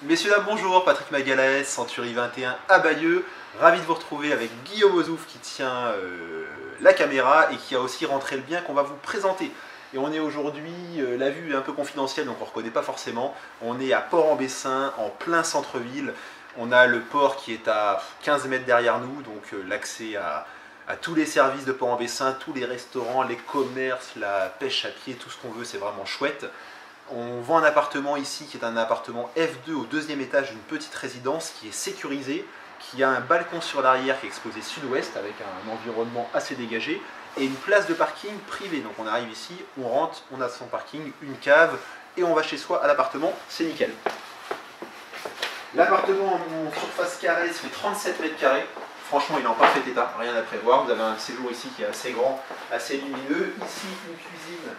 Messieurs, dames, bonjour, Patrick Magalhaes, Century 21 à Bayeux. Ravi de vous retrouver avec Guillaume Ozouf qui tient la caméra et qui a aussi rentré le bien qu'on va vous présenter. Et on est aujourd'hui, la vue est un peu confidentielle donc on ne reconnaît pas forcément. On est à Port-en-Bessin, en plein centre-ville. On a le port qui est à 15 mètres derrière nous, donc l'accès à tous les services de Port-en-Bessin, tous les restaurants, les commerces, la pêche à pied, tout ce qu'on veut, c'est vraiment chouette. On vend un appartement ici qui est un appartement F2 au deuxième étage d'une petite résidence qui est sécurisée, qui a un balcon sur l'arrière qui est exposé sud-ouest avec un environnement assez dégagé et une place de parking privée. Donc on arrive ici, on rentre, on a son parking, une cave et on va chez soi à l'appartement, c'est nickel. L'appartement en surface carrée se fait 37 mètres carrés. Franchement, il est en parfait état, rien à prévoir. Vous avez un séjour ici qui est assez grand, assez lumineux. Ici, une cuisine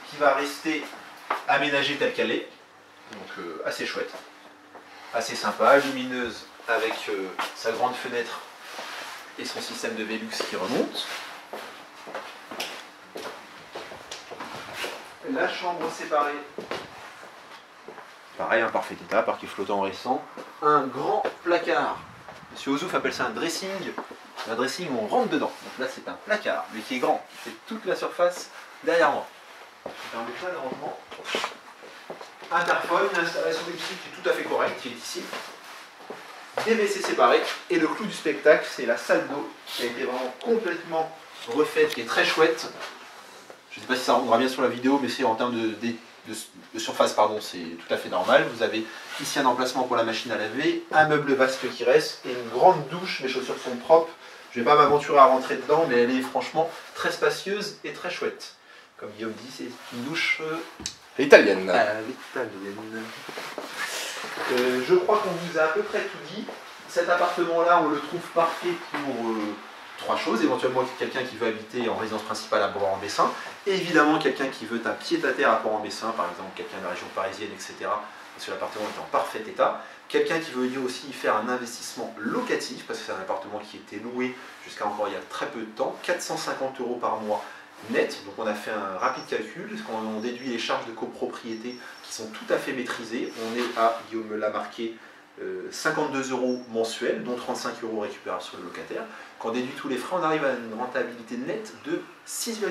qui va rester aménagée telle qu'elle est. Donc assez chouette, assez sympa, lumineuse avec sa grande fenêtre et son système de Velux qui remonte. La chambre séparée. Pareil, un parfait état, parquet flottant récent. Un grand placard. Monsieur Ozouf appelle ça un dressing. Un dressing où on rentre dedans. Donc là, c'est un placard, mais qui est grand. Qui fait toute la surface derrière moi. Je permets plein de rangement. Interphone, une installation électrique qui est tout à fait correcte, qui est ici. Des WC séparés. Et le clou du spectacle, c'est la salle d'eau qui a été vraiment complètement refaite, qui est très chouette. Je ne sais pas si ça rendra bien sur la vidéo, mais c'est en termes de surface, pardon, c'est tout à fait normal. Vous avez ici un emplacement pour la machine à laver, un meuble vaste qui reste et une grande douche. Mes chaussures sont propres. Je ne vais pas m'aventurer à rentrer dedans, mais elle est franchement très spacieuse et très chouette. Comme Guillaume dit, c'est une douche italienne. Je crois qu'on vous a à peu près tout dit. Cet appartement-là, on le trouve parfait pour trois choses. Éventuellement, quelqu'un qui veut habiter en résidence principale à Port-en-Bessin. Évidemment, quelqu'un qui veut un pied-à-terre à Port-en-Bessin, par exemple, quelqu'un de la région parisienne, etc. Parce que l'appartement est en parfait état. Quelqu'un qui veut aussi faire un investissement locatif, parce que c'est un appartement qui était loué jusqu'à encore il y a très peu de temps, 450 € par mois net. Donc on a fait un rapide calcul, quand on déduit les charges de copropriété qui sont tout à fait maîtrisées, on est à, Guillaume me l'a marqué, 52 € mensuels, dont 35 € récupérables sur le locataire. Quand on déduit tous les frais, on arrive à une rentabilité nette de 6,3%.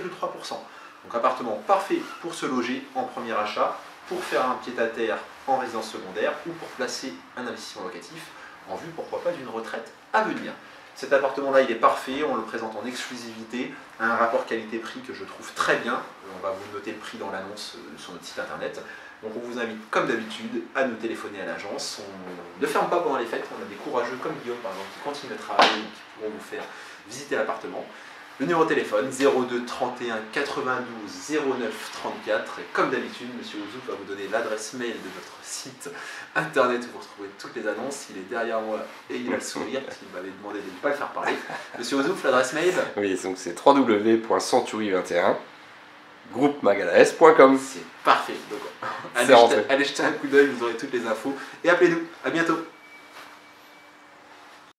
Donc appartement parfait pour se loger en premier achat, pour faire un pied-à-terre en résidence secondaire ou pour placer un investissement locatif en vue, pourquoi pas, d'une retraite à venir. Cet appartement-là, il est parfait, on le présente en exclusivité, à un rapport qualité-prix que je trouve très bien. On va vous noter le prix dans l'annonce sur notre site internet. Donc on vous invite, comme d'habitude, à nous téléphoner à l'agence. On ne ferme pas pendant les fêtes, on a des courageux comme Guillaume, par exemple, qui continuent de travailler et qui pourront vous faire visiter l'appartement. Le numéro de téléphone, 02 31 92 09 34. Et comme d'habitude, Monsieur Ozouf va vous donner l'adresse mail de notre site internet où vous retrouvez toutes les annonces. Il est derrière moi et il a le sourire parce qu'il m'avait demandé de ne pas le faire parler. Monsieur Ozouf, l'adresse mail? Oui, donc c'est www.century21 groupemagalaes.com. C'est parfait. Donc, allez jeter un coup d'œil, vous aurez toutes les infos. Et appelez-nous. À bientôt.